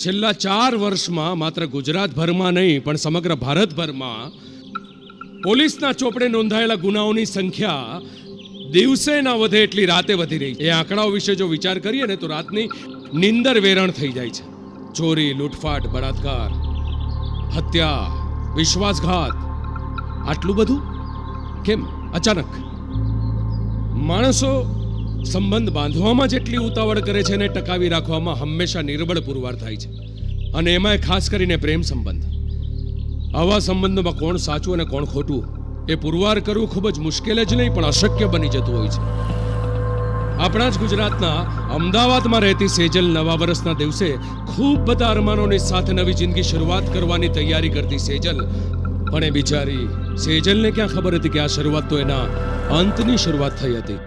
છેલ્લા 4 વર્ષમાં માત્ર ગુજરાતભરમાં નહીં પણ સમગ્ર ભારતભરમાં પોલીસના ચોપડે નોંધાયેલા ગુનાઓની સંખ્યા દિવસે ના વધે એટલી રાતે વધી રહી છે. એ આંકડાઓ વિશે જો વિચાર કરીએ ને તો રાતની નિંદર વેરણ થઈ જાય છે. ચોરી, લૂંટફાટ, બળાત્કાર, હત્યા, વિશ્વાસઘાત, આટલું બધું કેમ અચાનક? માણસો સંબંધ બાંધવામાં જેટલી ઉતાવળ કરે છે ને ટકાવી રાખવામાં હંમેશા નિર્બળ પુરવાર થાય છે, અને એમાંય ખાસ કરીને પ્રેમ સંબંધ. આવા સંબંધોમાં કોણ સાચું અને કોણ ખોટું એ પુરવાર કરવું ખૂબ જ મુશ્કેલ જ નહીં પણ અશક્ય બની જતું હોય છે. આપણા જ ગુજરાતના અમદાવાદમાં રહેતી સેજલ નવા વર્ષના દિવસે ખૂબ બધા અરમાનોની સાથે નવી જિંદગી શરૂઆત કરવાની તૈયારી કરતી સેજલ, પણ એ બિચારી સેજલને ક્યાં ખબર હતી કે આ શરૂઆત તો એના અંતની શરૂઆત થઈ હતી.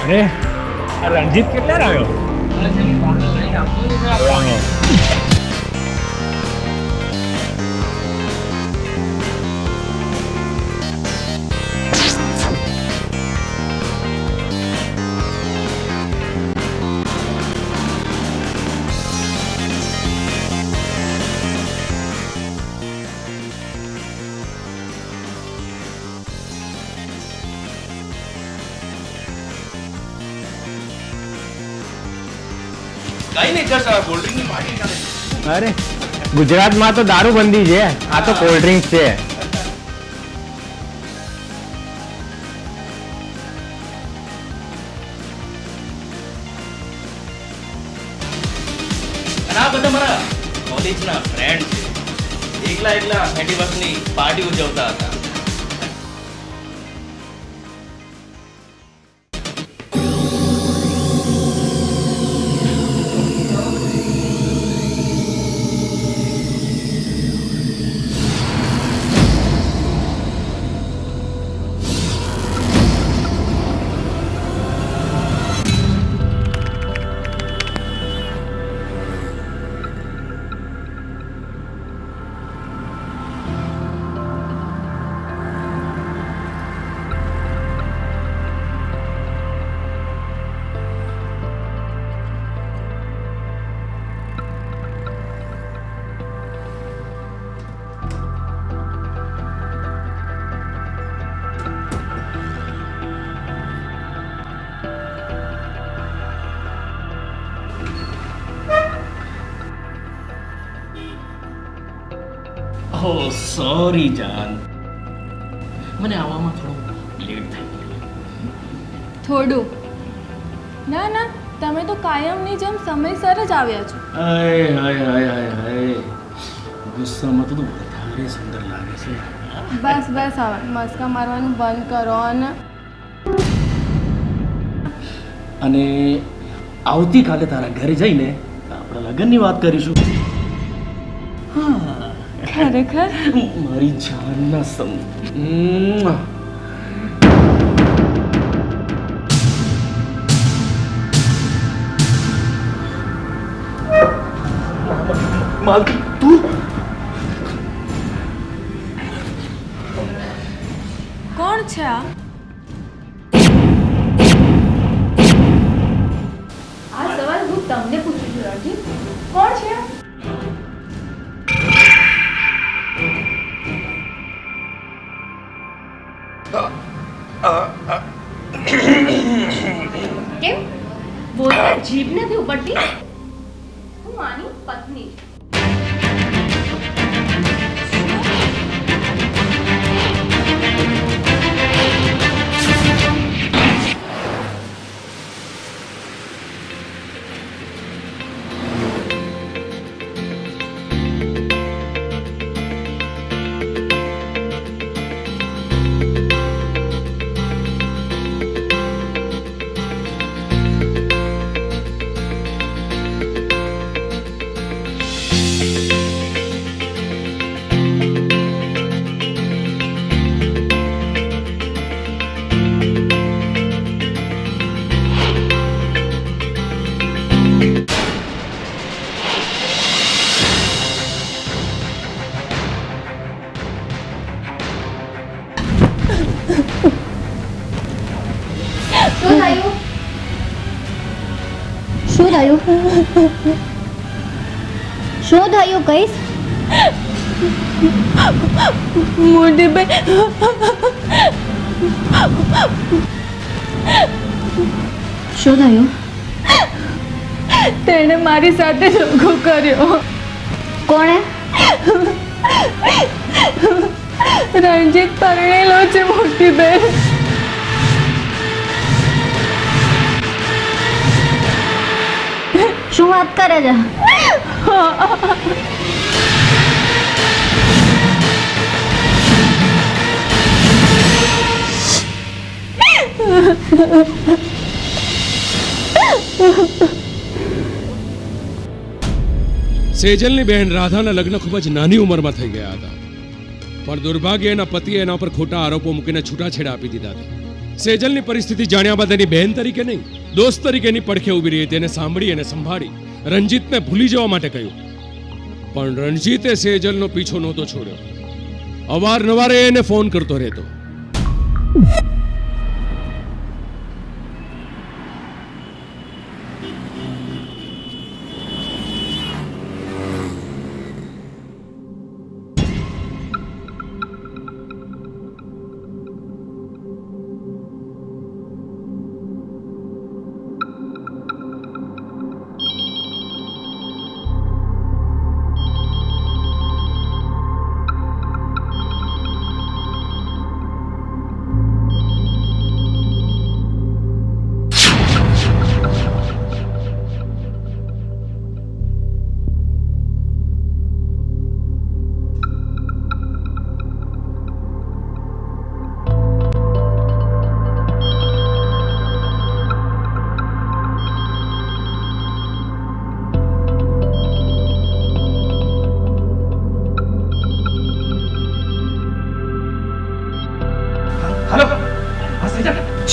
અરે આ રણજીત કેટલા આવ્યો? અરે ગુજરાતમાં તો દારૂબંધી છે, આ તો કોલ્ડ ડ્રિંક્સ છે. આ બધા મારા કોલેજના ફ્રેન્ડ છે. એકલા 30 વર્ષની પાર્ટી ઉજવતા હતા. ઓહ સોરી જાન, મને આવવામાં થોડું લેટ થઈ ગયું. થોડું ના ના, તમે તો કાયમની જેમ સમયસર જ આવ્યા છો. હાય હાય હાય હાય હાય, ગુસ્સામાં તો તું વધારે સુંદર લાગે છે. બસ બસ, હવે મસ્કા મારવાનું બંધ કરો. અને આવતીકાલે તારા ઘરે જઈને આપણે લગ્નની વાત કરીશું. હા, ખરેખર મારી જાનના સમ. માલતી તું કોણ છે આ? આ સવાલ હું તમને પૂછું છું રણજીત, કોણ છે આ? કેમ બોલતા જીભ નથી ઉપડતી? હું આની પત્ની છું. શું થયું? શું થયું? શું થયું કહીશ? મોટીભાઈ શું થયું? તેણે મારી સાથે દગો કર્યો. કોણે? રણજીત પરણેલો છે મોટીભાઈ. શું વાત કરે છે? સેજલની બહેન રાધાના લગ્ન ખૂબ જ નાની ઉંમરમાં થઈ ગયા હતા, પણ દુર્ભાગ્ય એના પતિએ એના પર ખોટા આરોપો મૂકીને છૂટાછેડા આપી દીધા હતા. સેજલની પરિસ્થિતિ જાણ્યા બાદ એની બહેન તરીકે નહીં, દોસ્ત તરીકે એની પડખે ઊભી રહી હતી. એને સાંભળી અને સંભાળી રણજીતને ભૂલી જવા માટે કહ્યું, પણ રણજીતે સેજલનો પીછો નહોતો છોડ્યો. અવારનવાર એને ફોન કરતો રહેતો.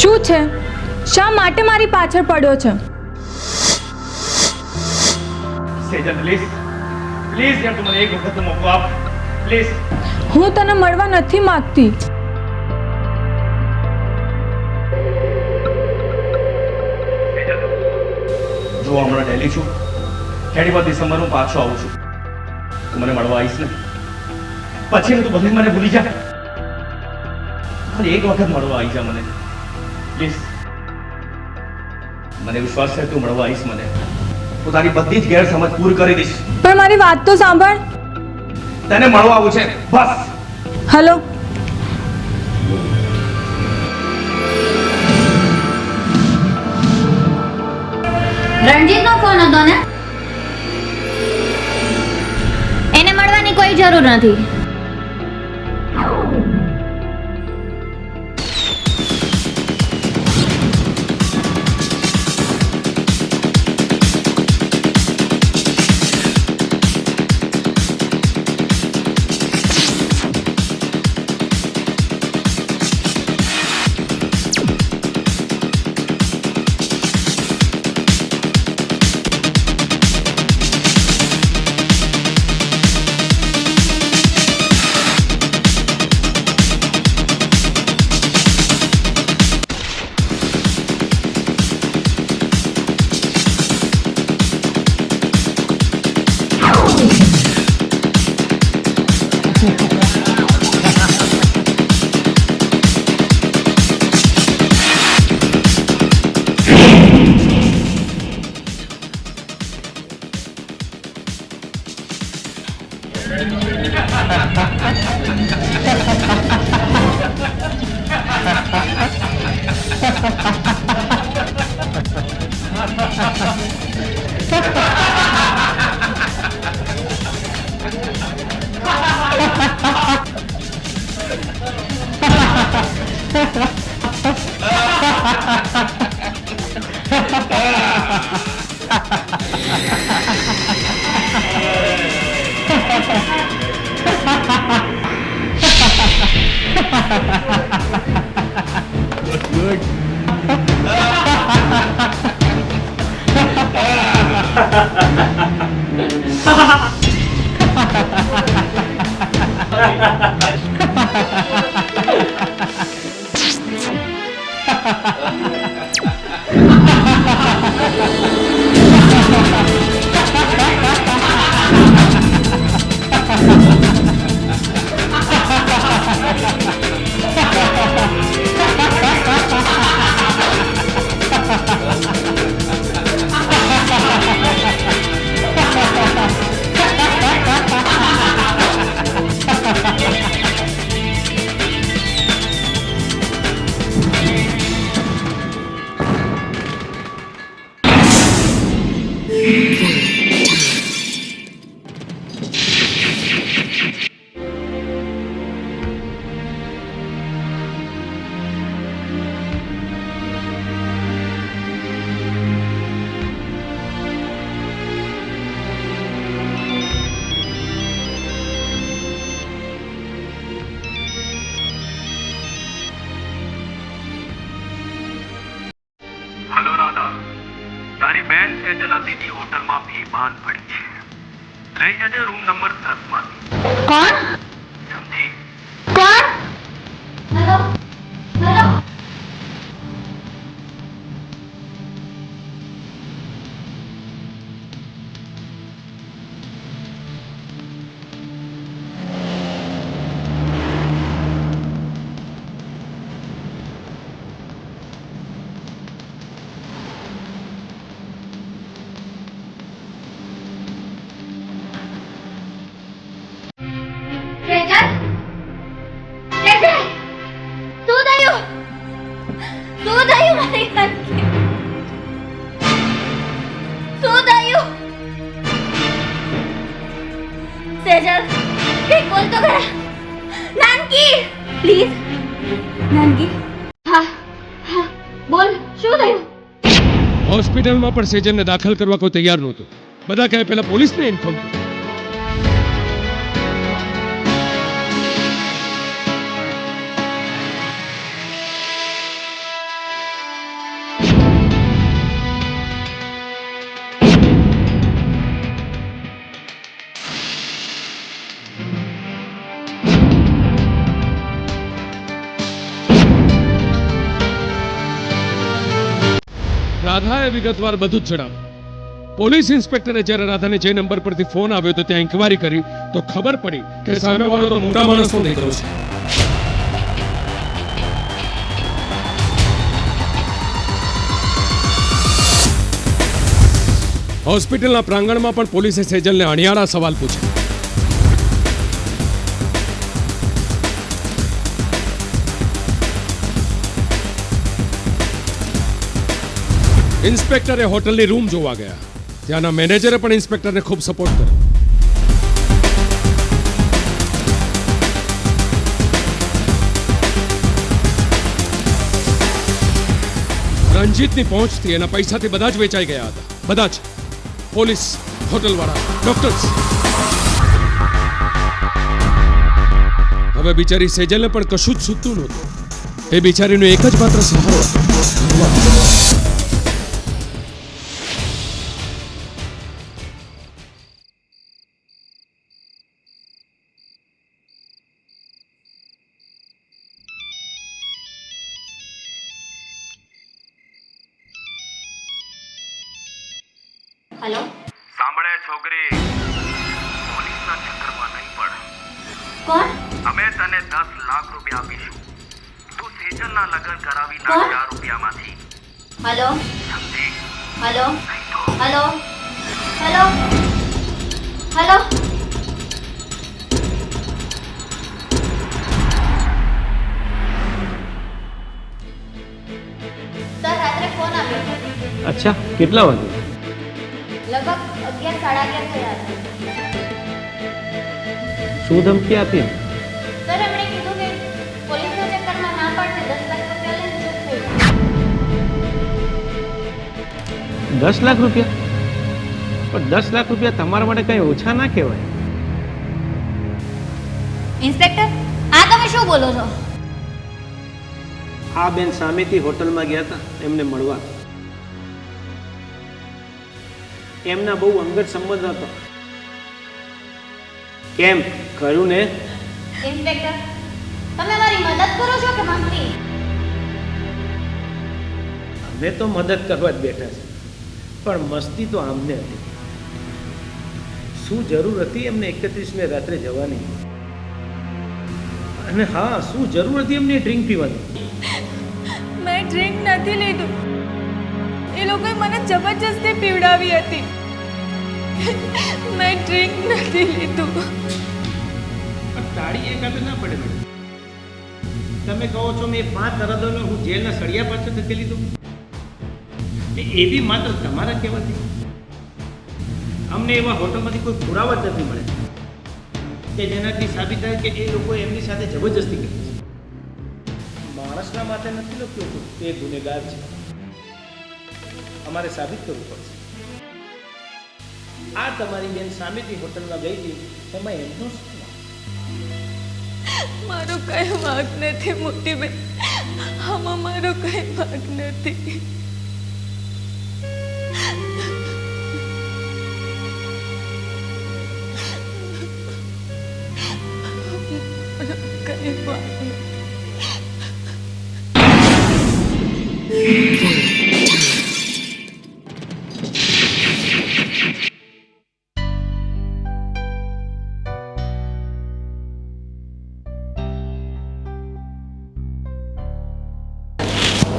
શું છે? શા માટે મારી પાછળ પડ્યો છે? સેજલ પ્લીઝ પ્લીઝ યાર તું મને એક વખત તો મોકો આપ પ્લીઝ. હું તને મળવા નથી માંગતી. જો હમણાં દિલ્હી છું, 31 ડિસેમ્બર હું પાછો આવું છું. તું મને મળવા આવીશ ને પછી તું બધું મને ભૂલી જા. ખાલી એક વખત મળવા આવી જા મને પ્લીઝ. મને વિશ્વાસ છે તું મળવા આવીશ મને. હું તારી બધી જ ગેરસમજ પૂરી કરી દઈશ. પણ મારી વાત તો સાંભળ. તને મળવા આવું છે બસ. હલો. રણજીતનો ફોન હતો ને? એને મળવાની કોઈ જરૂર નથી. સેજલ અતિથિ હોટલમાં બેભાન પડી છે. લઈ જજે રૂમ નંબર 10 માંથી. કોણ સમજી? કોણ હેલો હેલો સેજલ સેજલ શું થયું મારી નાનકી શું થયું સેજલ કંઈક બોલ તો ખરા નાનકી પ્લીઝ નાનકી હા હા બોલ શું થયું હોસ્પિટલમાં પણ સેજલને દાખલ કરવા કોઈ તૈયાર નહોતું. બધા કહે પહેલા પોલીસને ઇન્ફોર્મ કરો. રાધાએ વિગતવાર બધું જ જણાવ્યું. પોલીસ ઇન્સ્પેક્ટરે જ્યારે રાધાને જે નંબર પરથી ફોન આવ્યો તો ત્યાં ઇન્કવાયરી કરી તો ખબર પડી કે સામેવાળો તો મોટા માણસનો દીકરો છે. હોસ્પિટલના પ્રાંગણમાં પણ પોલીસે સેજલને અણિયાળા સવાલ પૂછ્યા. ઇન્સ્પેક્ટરે હોટલની રૂમ જોવા ગયા. ત્યાંના મેનેજરે પણ ઇન્સ્પેક્ટરને ખૂબ સપોર્ટ કર્યો. રણજીતની પહોંચથી એના પૈસાથી બધા જ વેચાઈ ગયા હતા. બધા જ. પોલીસ, હોટલવાળા, ડોક્ટર્સ. હવે બિચારી સેજલને પણ કશું જ સૂતું નહોતું. એ બિચારીનો એક જ માત્ર સહારો હતો. હેલો સાંભળે છોકરી, પોલીસના ચક્કરમાં નહીં પડ. કોણ અમે તને 10 લાખ રૂપિયા આપીશું. તું સેજલના લગ્ન કરાવી કોણ? નાખ 4 રૂપિયામાંથી. હેલો સમજી? હેલો નહીં તો હેલો હેલો હેલો સર રાત્રે ફોન આવ્યો હતો. અચ્છા, કેટલા વાગે? લગભગ 11 સાડા 11 થયા હતા. શું ધમકી આપી? સર એમણે કીધું કે પોલીસના ચક્કરમાં ના પાડશે 10 લાખ રૂપિયા લઈને જતું રહ્યું. 10 લાખ રૂપિયા? પણ 10 લાખ રૂપિયા તમારા માટે કઈ ઓછા ના કહેવાય. ઇન્સ્પેક્ટર આ તમે શું બોલો છો? આ બેન સામેથી હોટલમાં ગયા હતા એમને મળવા. એમના બહુ અંગત સંબંધ હતો. કેમ ખરું ને? ઇન્સ્પેક્ટર તમે મારી મદદ કરો છો કે મસ્તી? અમે તો મદદ કરવા જ બેઠા છે, પણ મસ્તી તો આમને હતી. શું જરૂર હતી એમને 31મે રાત્રે જવાની? અને હા, શું જરૂર હતી એમને ડ્રિંક પીવાની? મેં ડ્રિંક નથી લીધું. એ લોકોએ મને જબરજસ્તી પીવડાવી હતી. મેં ડ્રિંક નથી લીધું. પણ તાળી એકાદ ના પડે મેડમ. તમે કહો છો મેં 5 અરદોનો હું જેલના સળિયા પાછળ ધકેલી દઉં? એ બી માત્ર તમારા કહેવાથી. અમને એવા હોટલમાંથી કોઈ પુરાવા જ નથી મળે કે જેનાથી સાબિત થાય કે એ લોકોએ એમની સાથે જબરજસ્તી કરી છે. માણસના માટે નથી લખ્યું હતું કે એ ગુનેગાર છે. અમારે સાબિત કરવું પડશે. આ તમારી બેન સામેથી હોટલમાં ગઈ હતી એમાં એમનો શું વાંક? મારો કઈ વાંક નથી મોટી બેન. આમાં મારો કઈ વાંક નથી.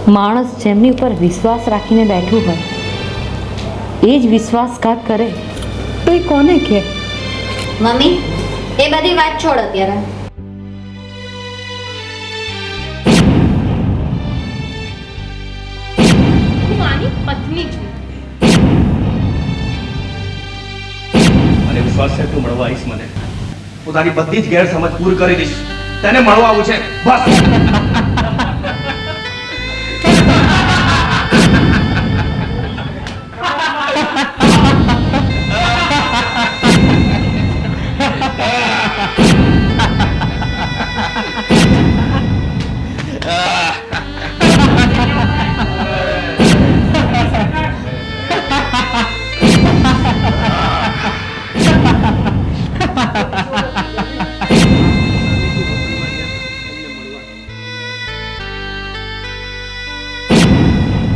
માણસ જેમની ઉપર વિશ્વાસ રાખીને બેઠું હોય એ જ વિશ્વાસઘાત કરે તો એ કોને કહે? મમ્મી એ બધી વાત છોડ અત્યારે. હું આની પત્ની છું. અને વિશ્વાસ છે તું મળવા આવીશ મને. હું તારી બધી જ ગેરસમજ દૂર કરી દઈશ. તને મળવા આવું છે બસ.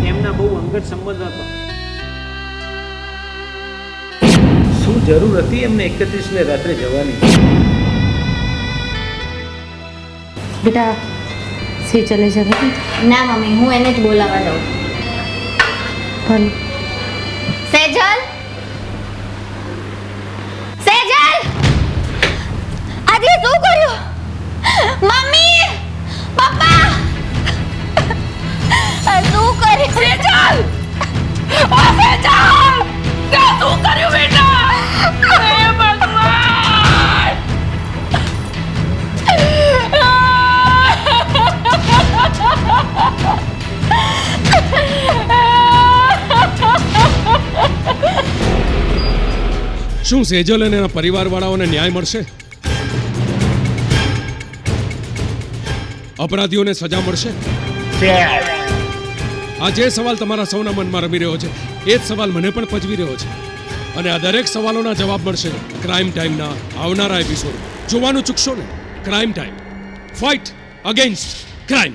એમના બહુ અંગત સંબંધ હતો. શું જરૂર હતી એમને 31 ને રાત્રે જવાની? બેટા સે ચલે જવા. ના મમ્મી હું એને જ બોલાવા દઉં. ભલે. સેજલ, સેજલ, આજે શું કર્યું? મમ્મી, પપ્પા, આ શું કર્યું? સેજલ, ઓ સેજલ, તે શું કર્યું બેટા? હે ભગવાન! શું સેજલ અને એના પરિવારવાળાઓને ન્યાય મળશે? અપરાધીઓને સજા મળશે? આ જે સવાલ તમારા સૌના મનમાં રમી રહ્યો છે એ જ સવાલ મને પણ પજવી રહ્યો છે અને આ દરેક સવાલોના જવાબ મળશે ક્રાઇમ ટાઈમના આવનારા એપિસોડ. જોવાનું ચૂકશો ને. Crime time, fight against crime.